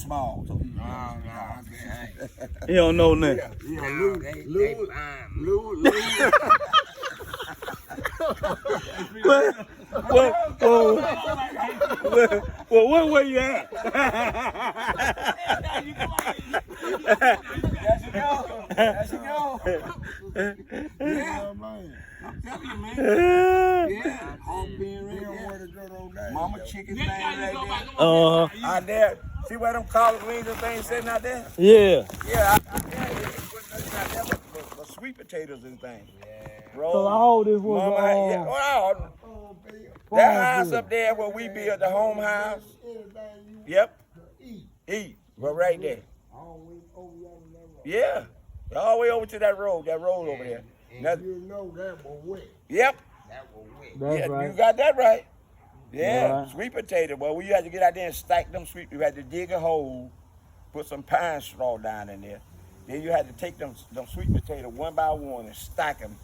small. So he don't know nothing. Well, what way you at? There she go. Yeah, man. I'm telling you, man. Yeah. All being right there. Mama chicken thing right there. Out there. See where them collard greens and things sitting out there? Yeah. Yeah, out there, but sweet potatoes and things. Yeah. So all this was that house up there where we built the home house. Yep. Eat. Well, right there. Yeah. All the way over to that road over there. And you know that was wet. Yep. That was wet. That's right. You got that right. Yeah, right. Sweet potato. Well, we had to get out there and stack them sweet. You had to dig a hole, put some pine straw down in there. Then you had to take them sweet potato one by one and stack them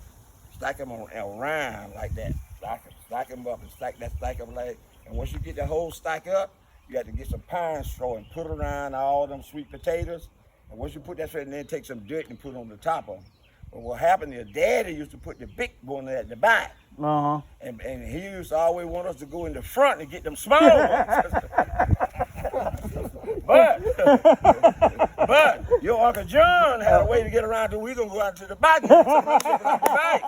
around like that. Stack them up and stack them like. And once you get the whole stack up, you had to get some pine straw and put around all them sweet potatoes. And once you put that straight, and then take some dirt and put it on the top of them. But what happened is Daddy used to put the big one at the back. And he used to always want us to go in the front and get them small ones. but your Uncle John had a way to get around to we gonna go out to the back and get some out the back.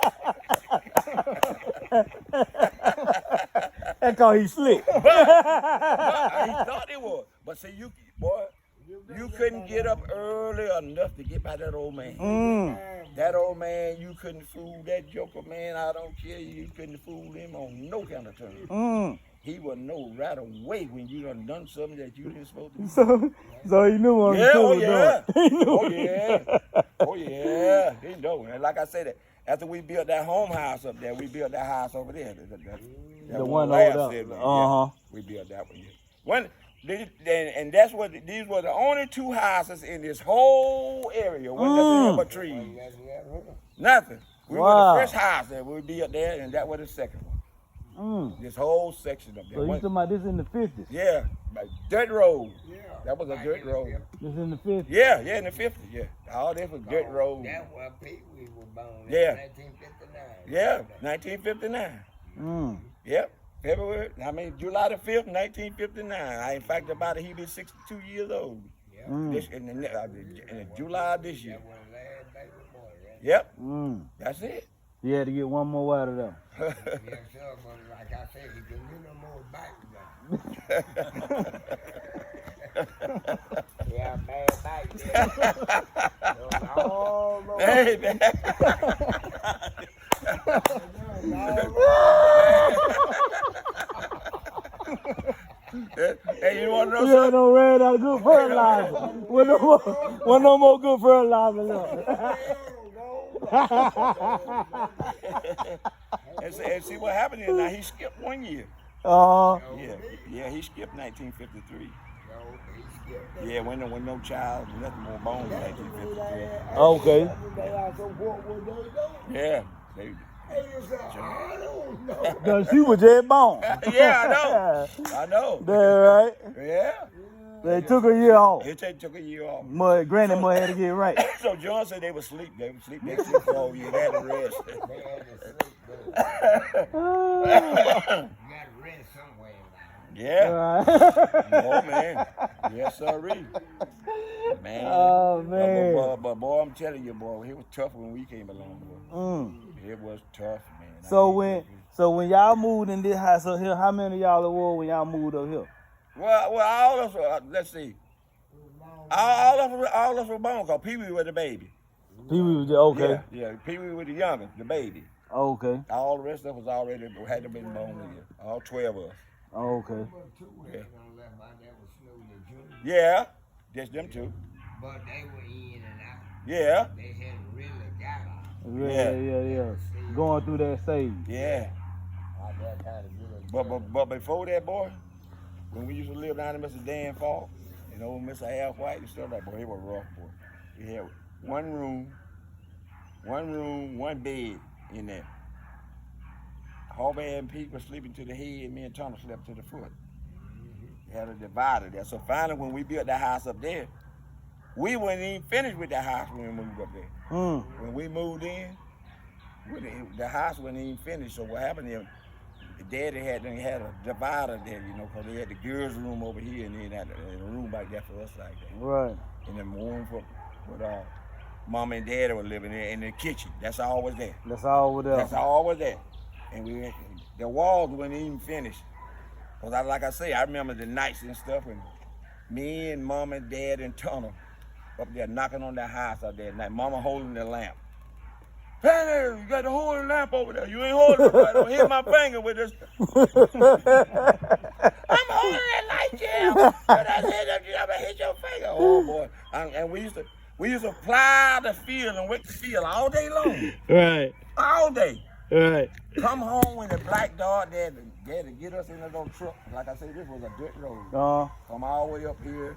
That's cause he slick. But he thought it was. But see, you couldn't get up early enough to get by that old man. That old man, you couldn't fool that joker, man. I don't care. You couldn't fool him on no kind of terms. He would know right away when you done something that you didn't supposed to do. So he knew what he doing. Oh yeah. He know. And like I said, after we built that home house up there, we built that house over there. The one over there. We built that one. And that's what these were the only two houses in this whole area. Wasn't nothing but trees. Nothing. We were the first house that we built there, and that was the second one. This whole section up there. So you talking about this in the 50s? Yeah, dirt road. Yeah. That was a dirt road. This in the 50s? Yeah, in the 50s. Yeah, all this was dirt road. That's why Pee-wee was born. Yeah. 1959. Yeah, 1959. Yep. July the 5th, 1959. In fact, about it, he be 62 years old. In July of this year. That was the last baby boy, right? Yep. That's it. You had to get one more out of them. Yes, sir, but like I said, he couldn't get no more back. Yeah, bad back there. Hey, man. Hey, you want to know something? No ran out of good fertilizer. One no more good fertilizer left. and see what happened is now he skipped 1 year. Yeah, he skipped 1953. Yeah, when no child, nothing more born in 1953. Okay. Yeah. Cause she was dead born. Yeah, I know. That right? Yeah. They took a year off. They took a year off. Granny mother had to get right. So John said they would sleep. They would sleep next to the whole year. They had to rest. You got to rest somewhere. Yeah. Oh, man. Yes, sirree. Man. Oh, man. But boy, I'm telling you, boy, it was tough when we came along, boy. It was tough, man. So when y'all moved in this house up here, how many of y'all were when y'all moved up here? Well, all of us, let's see. All of us were born because Pee-wee was the baby. Pee-wee was okay. Yeah, Pee-wee was the youngest, the baby. Okay. All the rest of us already had to been born here. All 12 of us. Okay. Yeah, just them two. But they were in and out. Yeah. They had really got out. Yeah. Going through that stage. Yeah. But before that, boy, when we used to live down in Mr. Dan Falk, and old Mr. Al White and stuff like that, boy, it was rough, boy. We had one room, one bed in there. Harvey and Pete was sleeping to the head, me and Thomas slept to the foot. had a divider there. So finally, when we built that house up there, we weren't even finished with that house when we moved up there. When we moved in, the house wasn't even finished. So what happened is, Daddy had a divider there, you know, because they had the girls' room over here and then had a room back there for us like that. Right. And then room for Mama and Daddy were living there in the kitchen. That's all was there. That's all was there. That's all was there. And the walls weren't even finished. Because like I say, I remember the nights and stuff, and me and Mom and Dad and Turner up there knocking on that house out there at night. Mama holding the lamp. Hey, you got to hold the lamp over there. You ain't holding it. I don't hit my finger with this. I'm holding that light, Jim. But I said, I'm gonna hit your finger. Oh boy. And we used to plow the field and work the field all day long. Right. All day. Right. Come home when the black dog there to get us in the little truck. Like I said, this was a dirt road. Come all the way up here.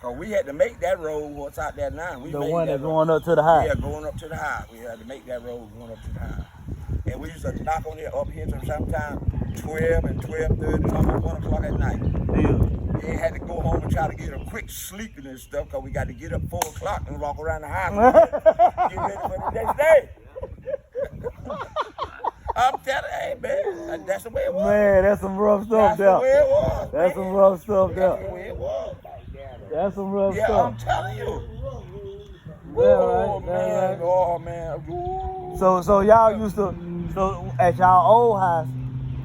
Cause we had to make that road what's out there now. The one that's going up to the house. Yeah, going up to the house. We had to make that road going up to the house. And we used to knock on it up here till sometime 12 and 12:30, almost 1 o'clock at night. Yeah. Then had to go home and try to get a quick sleeping and stuff, cause we got to get up 4 o'clock and walk around the house. Get ready for the next day. I'm telling you, hey man, that's the way it was. Man, that's some rough stuff there. That's the way it was. That's some rough stuff there. That's the way it was. That's some rough Yeah, stuff. I'm telling you. Oh, man. Oh, man. Ooh. So y'all used to, at y'all old house,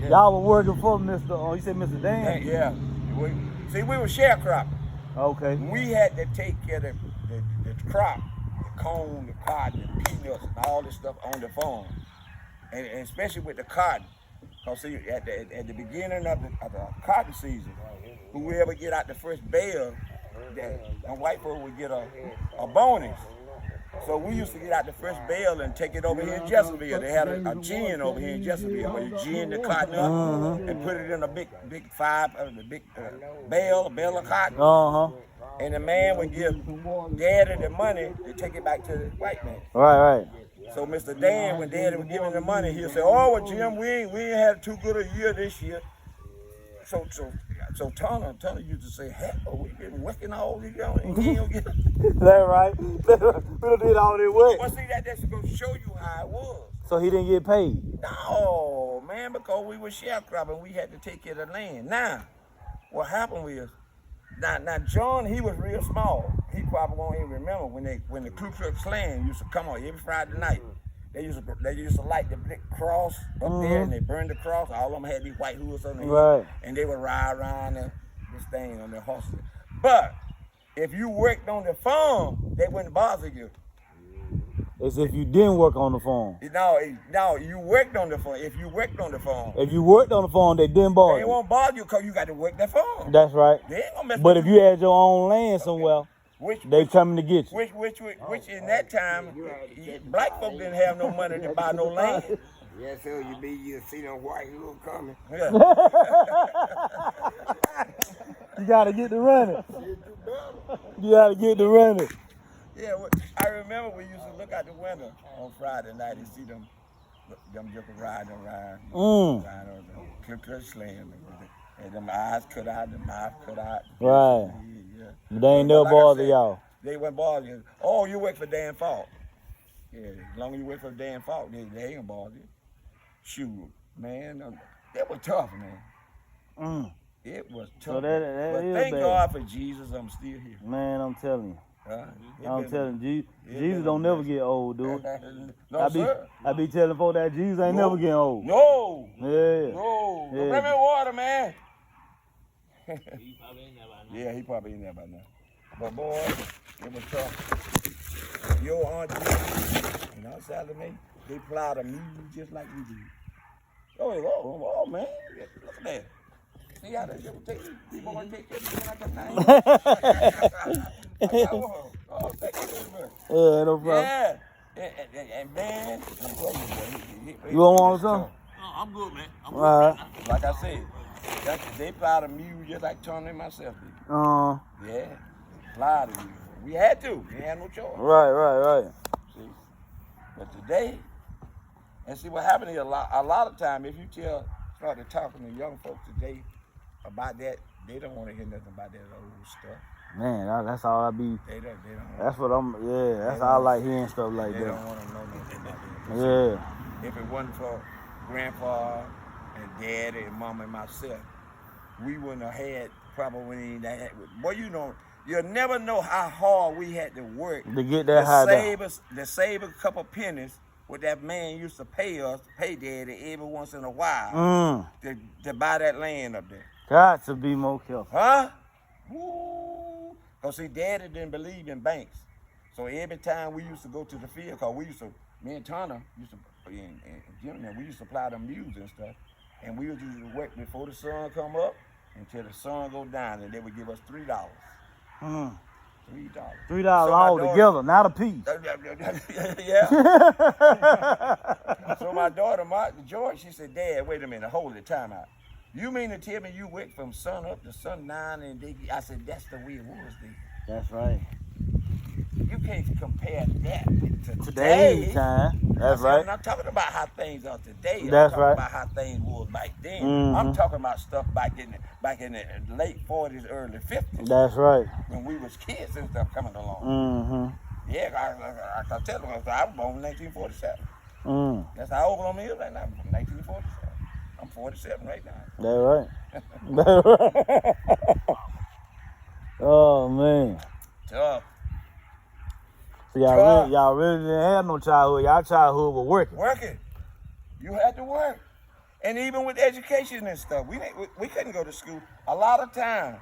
y'all were working for Mr. You said Mr. Dan? Yeah. We were sharecropping. Okay. We had to take care of the crop, the corn, the cotton, the peanuts, and all this stuff on the farm. And especially with the cotton. Because see, at the beginning of the cotton season, whoever get out the first bale, and white folks would get a bonus. So we used to get out the first bale and take it over here in Jesseville. They had a gin over here in Jesseville where you gin the cotton up and put it in a big bale of cotton. And the man would give Daddy the money to take it back to the white man. Right. So Mr. Dan, when Daddy was giving the money, he'll say, "Oh, well, Jim, we ain't had too good a year this year." So Turner used to say, "Hell, we've been working all these years and he don't get." That's right. We done did all this work. Well, see, that's going to show you how it was. So he didn't get paid? No, man, because we were sharecropping, we had to take care of the land. Now, what happened was, now John, he was real small. He probably won't even remember when the Ku Klux Klan used to come on every Friday night. They used to light the big cross up there, and they burned the cross. All of them had these white hoods on their head, and they would ride around this thing on their horses. But if you worked on the farm, they wouldn't bother you. As if you didn't work on the farm. No, you worked on the farm. If you worked on the farm. If you worked on the farm, they didn't bother you. They won't bother you because you got to work that farm. That's right. They ain't gonna mess But with if you had your own land somewhere, they coming to get you. Which in that time, black folk didn't have no money to buy no land. Yeah, so you see them white who coming. Yeah. You gotta get to running. You gotta get to running. Yeah, I remember we used to look out the window on Friday night and see them jokers riding around. Riding on the Ku Klux Klan. And them eyes cut out, the mouth cut out. Right. Yeah. They ain't never bother y'all. They wouldn't bother you. Oh, you work for Dan Falk. Yeah, as long as you work for Dan Falk, they ain't gonna bother you. Shoot, man, that was tough, man. It was tough. So that but is thank bad. God for Jesus, I'm still here. Man, I'm telling you. I'm telling you, Jesus been don't never get old, dude. No, sir. I be telling folks that Jesus ain't never getting old. No. Yeah. No. Yeah. Bring me water, man. Yeah, he probably ain't there by now. But boy, it was tough. Your auntie and outside of me, they plowed a mule just like we did. Oh, man. Look at that. See how they people want to take care of me like that. Oh, thank you very much. Yeah, no problem. Yeah. And man, You want something? No, I'm good, man. I'm good. All right. Like I said, they plowed a mule just like Tony and myself did. Yeah, plowed a mule. We had to. We had no choice. Right. See, but today, and see what happened is a lot of time, if you start talking to young folks today about that They don't want to hear nothing about that old stuff. Man, that's all I be. They don't. That's what I'm. Yeah, that's all I like hearing stuff like They that. don't want to know nothing about that. Yeah. If it wasn't for grandpa and daddy and mama and myself, we wouldn't have had probably that. Boy, you'll never know how hard we had to work To get that high down. to save a couple pennies. What that man used to pay daddy every once in a while to buy that land up there. Got to be more careful. Huh? Woo. Because see, daddy didn't believe in banks. So every time we used to go to the field, because me and Turner used to, and Jimmy, we used to supply them mules and stuff. And we used to work before the sun come up until the sun go down, and they would give us $3. $3. $3 all together, not a piece. Yeah. So my daughter, George, she said, Dad, wait a minute, hold the time out. You mean to tell me you work from sun up to sundown? And I said, that's the way it was then. That's right. You can't compare that to Today's today. time. That's right. I'm not talking about how things are today. That's I'm talking about how things was back then. I'm talking about stuff back in the late 40s, early 50s. That's right. When we was kids and stuff coming along. Yeah, I can tell them. I was born in 1947. That's how old I'm here right now. I'm 1947. I'm 47 right now. That's right. Oh man. Tough. So y'all really didn't have no childhood. Y'all childhood was working. Working. You had to work. And even with education and stuff, we couldn't go to school. A lot of time,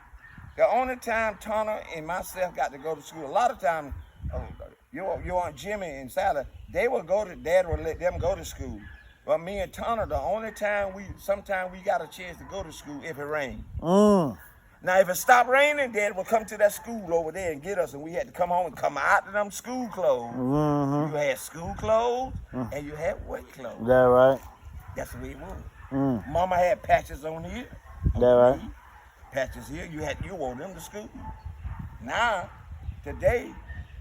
the only time Turner and myself got to go to school, a lot of times, your Aunt Jimmy and Sally, Dad would let them go to school. But me and Turner, the only time sometimes we got a chance to go to school if it rained. Now, if it stopped raining, Dad would come to that school over there and get us, and we had to come home and come out of them school clothes. You had school clothes, and you had work clothes. That right. That's the way it was. Mama had patches on here. That right. Patches here. You wore them to school. Now, today,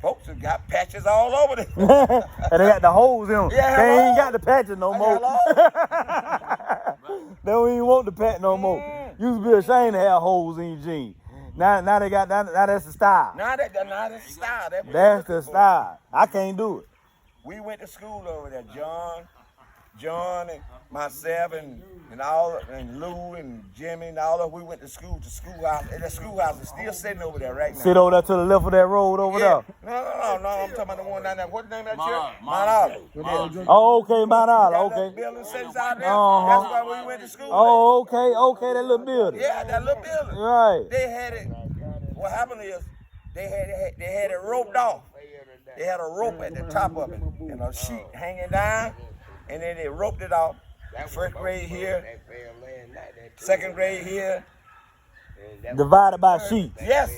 folks have got patches all over them. And they got the holes in them. Yeah, they ain't got the patches no more. They don't even want the patch no more. Used to be ashamed to have holes in your jeans. Now that's the style. Now that's the style. That's the style. I can't do it. We went to school over there, John and myself and Lou and Jimmy and all of us. We went to schoolhouse. And the schoolhouse is still sitting over there right now. Sit over there to the left of that road over there. No. I'm talking about the one down there. What's the name of that church? Mount Olive. Oh, okay, Mount Olive. Okay. That building sits out there. That's why we went to school. Oh, okay, that little building. Yeah, that little building. Right. They had it. What happened is they had it roped off. They had a rope at the top of it and a sheet hanging down, and then they roped it off. First grade here, second grade here. Divided by sheets. Yes.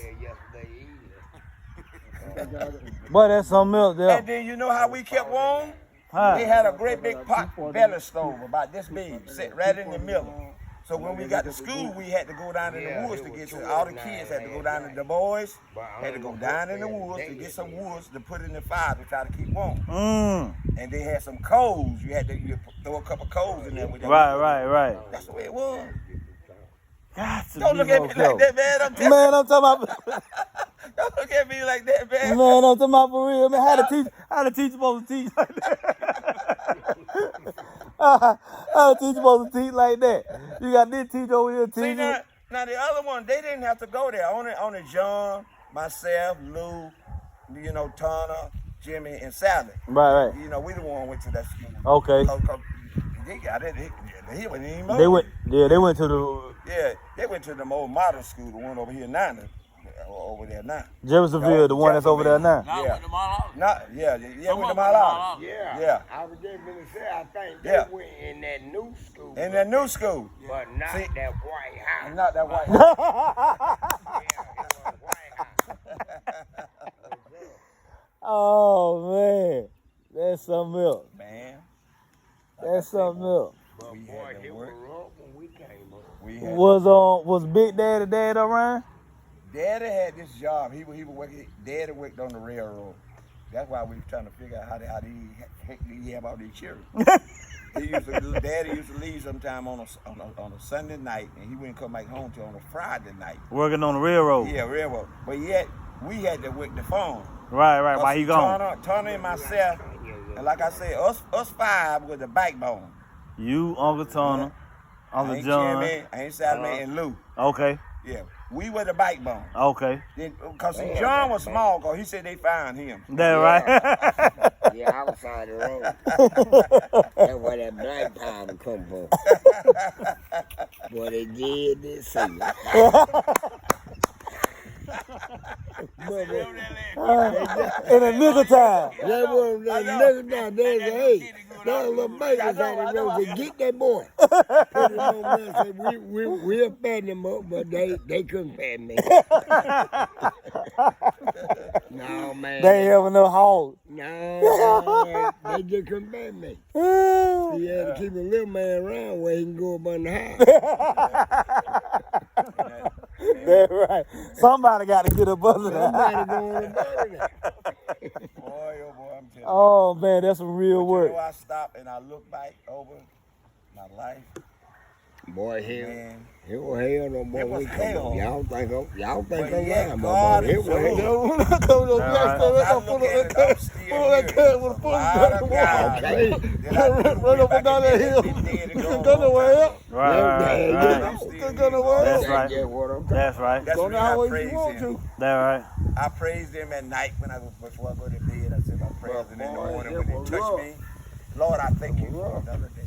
Boy, that's something else there. And then you know how we kept warm? Huh. They had a great big pot belly stove about this big, sit right in the middle. So when we got to school, we had to go down in the woods to get some. All the kids had to go down in the boys had to go down in the woods to get some woods to put in the fire to try to keep warm. And they had some coals. You had to throw a couple coals in there with them. Right. That's the way it was. Don't look at me like that, man. I'm talking about. Don't look at me like that, man. Man, I'm talking about for real, man. How the teacher supposed to teach like that? How the teacher supposed to teach like that? You got this teacher over here teaching. See, now the other one, they didn't have to go there. Only John, myself, Lou, Turner, Jimmy, and Sally. Right. We the one went to that school. Okay. They got it. He wasn't even They went to the. Yeah, they went to the old modern school, the one over here now. Over there now. Jeffersonville, the one that's over there now. Not with the Mall Yeah, with the Mall. Yeah. I was just going to say, I think they went in that new school. In that new school. But not that White House. Not that White House. It was White House. Oh, man. That's something else. Man. That's something else. But We boy, had to it work. was rough when we came up. Was Big Dad around? Daddy had this job. He was working. Daddy worked on the railroad. That's why we were trying to figure out how he have all these children. Daddy used to leave sometime on a Sunday night, and he wouldn't come back home till on a Friday night. Working on the railroad. Yeah, railroad. But yet we had to work the phone. Right. Why he gone? Turner and myself, and like I said, us five was the backbone. You, Uncle Turner, Uncle John. Jimmy, Aunt Salome, and Lou. Okay. Yeah, we were the backbone. Okay. Because John was small, because he said they found him. That right. Yeah, outside the road. That's where that black powder come from. Boy, they did this thing. In a nigga time. That was that nigga down there. Hey, that little babies out the road. Say, get that boy. Put him on there. Say, we'll fan him up, but they couldn't fan me. No, man. They ain't ever no hog. No, they just couldn't fan me. He had to keep a little man around where he can go up on the house. That's right. Somebody got to get up under Somebody that. going above that. Boy, oh boy, I'm telling you. Oh man, that's some real work. You know, I stop and I look back over my life. Boy, Man, hell no more. It was We come hell. on. Y'all think I'm But lying, yet, my God boy. is It was so hell. I look at it, I'm still here. Why the God? Okay. Did I do Run up it and down that back hill. in the day to You go can go on? nowhere else. Yeah, Right. I'm still Can here. go nowhere That's else. That's right. just what I'm talking That's right. That's Go the reason down I where you praise want him. to. That right. I praised him at night before I go to bed. I said my prayers, and in the morning when he touched me, Lord, I thank you for another day.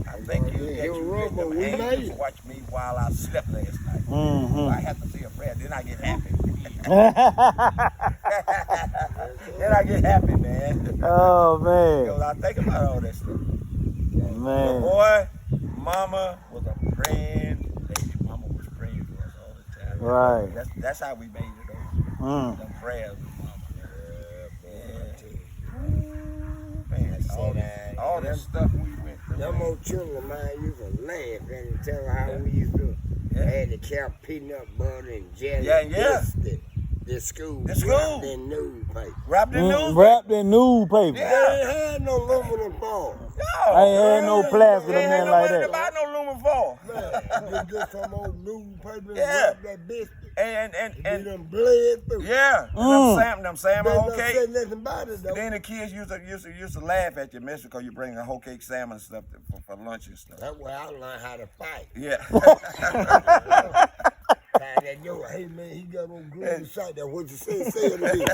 I thank you that you lit them angels to watch me while I slept last night. I have to say a prayer, then I get happy. Then I get happy, man. Oh man. Because I think about all that stuff. But Man. boy, Mama was a praying lady. Mama was praying for us all the time. Right. That's how we made it over. Them prayers with Mama. Man, all this stuff we went through. Them old children of mine used to laugh and tell how we used to had the cap peanut butter and jelly. Yeah. The school. The school. Wrapped in newspaper. Wrapped in news. Wrapped in newspaper. They ain't had no aluminum foil. No. I ain't had no plastic They or ain't nothing no like money to that. buy no aluminum foil. Man, they get some old newspaper and Yeah. wrap that biscuit. And And them bled through. yeah, them salmon They whole don't cake. say nothing about it though. Then the kids used to laugh at you, miss, because you bring the whole cake salmon stuff for lunch and stuff. That's where I learned how to fight. Yeah. That yo, hey man, he got on glue inside that. What you say to me?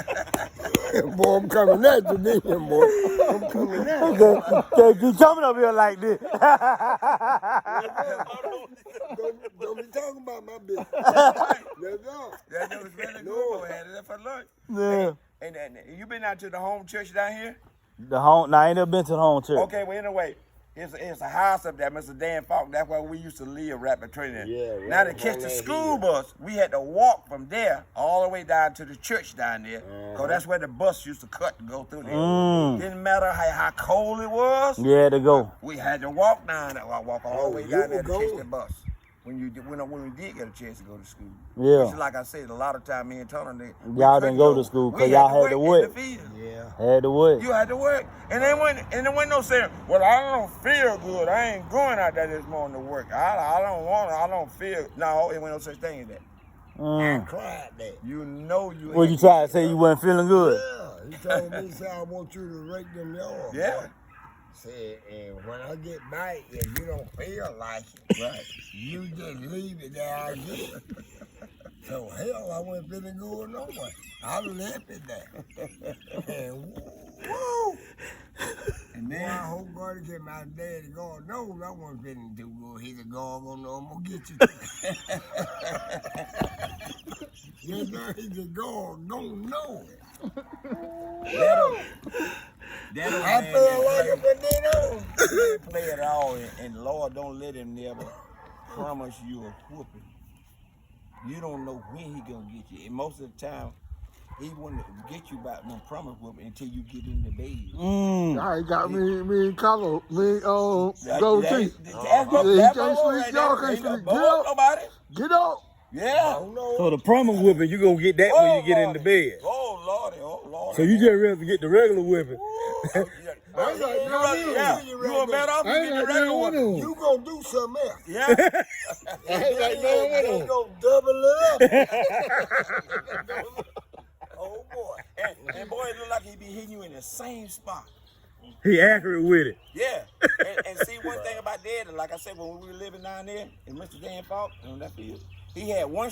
Boy, I'm coming at you, then, boy. I'm coming at you. Okay, keep coming up here like this. Don't be talking about my business. Let's go. That was really good. Had it for lunch. Yeah. And you been out to the home church down here? The home. Now I ain't never been to the home church. Okay, well anyway, it's a house up there, Mr. Dan Falk. That's where we used to live, Rapid Training. Yeah, now to right catch on the that school hill. bus, we had to walk from there all the way down to the church down there, cause that's where the bus used to cut and go through there. Didn't matter how cold it was. You had to go. We had to walk down there, walk all the way you down there would to go? catch the bus. When we did get a chance to go to school. Yeah. Which, like I said, a lot of time me and Tony, Y'all didn't go to school 'cause y'all had to work. in the field. Yeah. Had to work. You had to work. And there wasn't no saying, well, I don't feel good. I ain't going out there this morning to work. I don't feel. No, it wasn't no such thing as that. I cried that. You know you What you try to say you wasn't feeling good? Yeah. He told me, he said, I want you to rake them yards. Yeah. Said, and when I get back, if you don't feel like it, Right. you just leave it there again. So hell, I wasn't feeling good no more. I left it there. And woo! And Boy, I then, hope God to get my daddy. God knows I wasn't feeling too good. He said, God gonna know I'm gonna get you. Yes, sir. He said, God gonna know it. I feel like it from then on. they play it all, and Lord don't let him never promise you a whooping. You don't know when he gonna get you. And most of the time, he wouldn't get you by no promise whooping until you get in the bed. Y'all got me color, gold teeth. Y'all can't sleep. Get up. Nobody. Get up. Yeah. So the promise whipping, you gonna get that when you get in the bed. Oh Lordy, oh Lordy. So you just rather get the regular whipping. I ain't like, Yeah, you were better off I you ain't get the like regular no one. one. You gonna do something else. Yeah. I ain't like no They one. gonna double it up. Oh boy. And boy, it look like he be hitting you in the same spot. He accurate with it. Yeah. And see, one thing about Dad, like I said, when we were living down there in Mr. Dan Falk, on that field, he had one